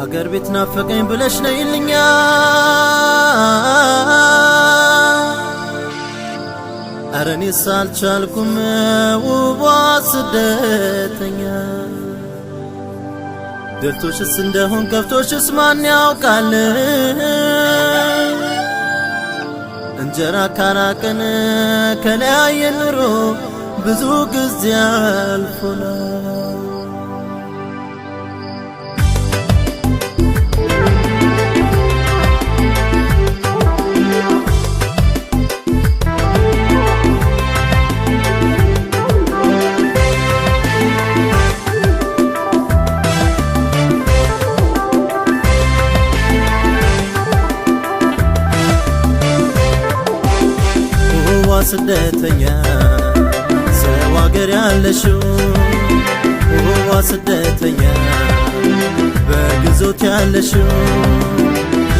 ሀገር ቤት ናፈቀኝ ብለሽ ነይልኛ ኧረ እኔስ አልቻልኩም ውቧ ስደተኛ ደልቶሽስ እንደሆን ከፍቶሽስ ማን ያውቃል እንጀራ ካራቀን ከለያየን ኑሮ ብዙ ጊዜ አልፎናል ስደተኛ ሰው አገር ያለሽው ውዋ ስደተኛ በግዞት ያለሽው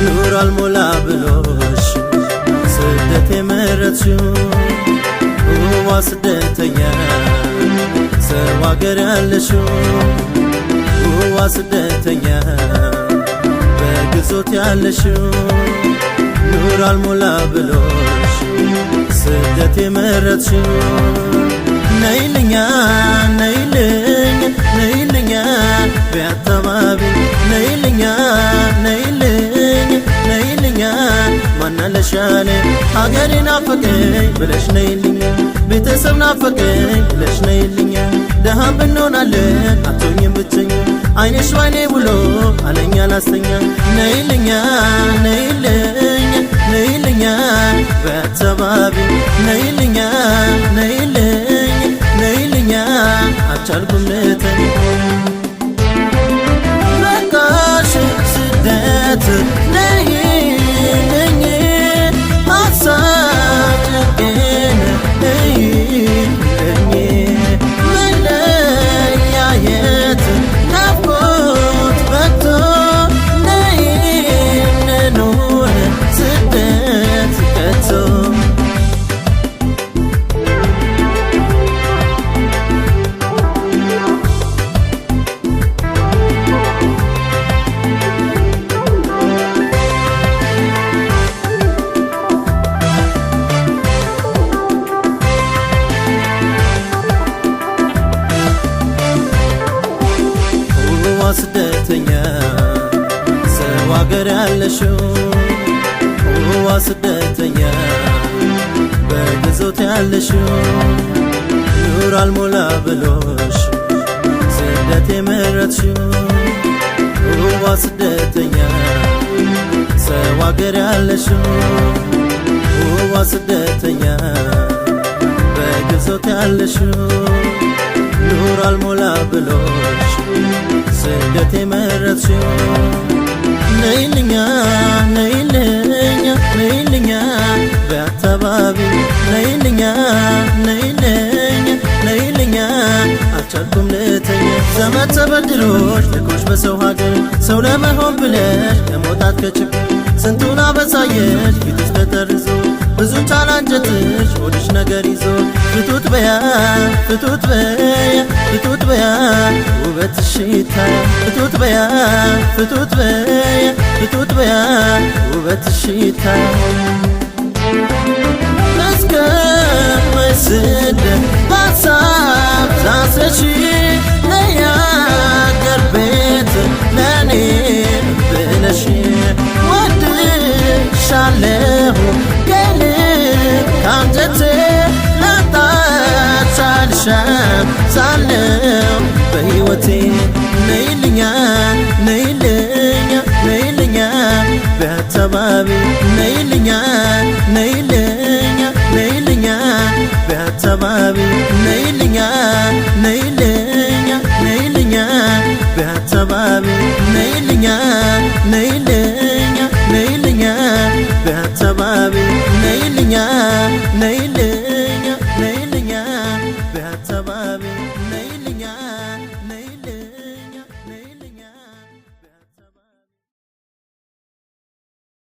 ኑር አልሞላ ብሎሽ ስደት የመረጥሽው ውዋ ስደተኛ ሰው አገር ያለሽው ውዋ ስደተኛ በግዞት ያለሽው ኑር አልሞላ ብሎሽ ስደት የመረጥሽው ነይልኛ ነይልኝ ነይልኛ ቢያተባቢ ነይልኛ ነይልኝ ነይልኛ ማናለሻኔ ሀገሬ ናፈቀኝ ብለሽ ነይልኛ ቤተሰብ ናፈቀኝ ብለሽ ነይልኛ ደሃም ብንሆናለን አትሆኝም ብቸኛ አይነሽ ባይኔ ብሎ አለኛ ላስተኛ ነይልኛ ነይልኝ ነይልኛ በተባቢ ነይልኛ ነይልኝ ነይልኛ አልቻልኩም ልተኛ በቃሽ ስደት ነይልኝ ሀሳብ ጭቄን ነይልኝ መለያየት ናፍቆት በቶ ነይ እንኑር ስደት ከቶ ስደተኛ ሰው አገር ያለሽው ውዋ ስደተኛ በግዞት ያለሽው ኑር አልሞላ ብሎሽ ስደት የመረጥሽው ውዋ ስደተኛ ሰው አገር ያለሽው ውዋ ስደተኛ በግዞት ያለሽው ኑር አልሞላ ብሎሽ ስደት የመረጥሽው ነይልኛ ነይልኛ ነይልኛ በአተባቢ ነይልኛ ነይልኛ ነይልኛ አልቻልኩም ልተኛ ዘመድ ተበድሮሽ ልኮሽ በሰው ሀገር ሰው ለመሆን ብለሽ ለመውጣት ከችግር ስንቱን አበሳየሽ ፊትሽ ተጠርዞ ብዙ ቻላንጀትሽ ሆድሽ ነገር ይዞ ፍቱት በያ ፍቱት በያ ፍቱት በያ ውበትሽ ይታያ ፍቱት በያ ፍቱት በያ ፍቱት በያ ውበትሽ ይታያ እስከ መስደት በሀሳብ ታስረሽ ለያገር ቤት ለኔ ብለሽ ወድሻለሁ ከልብ ካንጀቴ ላጣሽ አልሻም ሳለው በሕይወቴ ነይልኛ ነይልኛ ነይልኛ በተባቢ ነይልኛ ነይልኛ ነይልኛ በተባቢ ነይልኛ ነይልኛ ነይልኛ በተባቢ ነይልኛ ነይልኛ ነይልኛ በተባቢ ነይልኛ ነይልኛ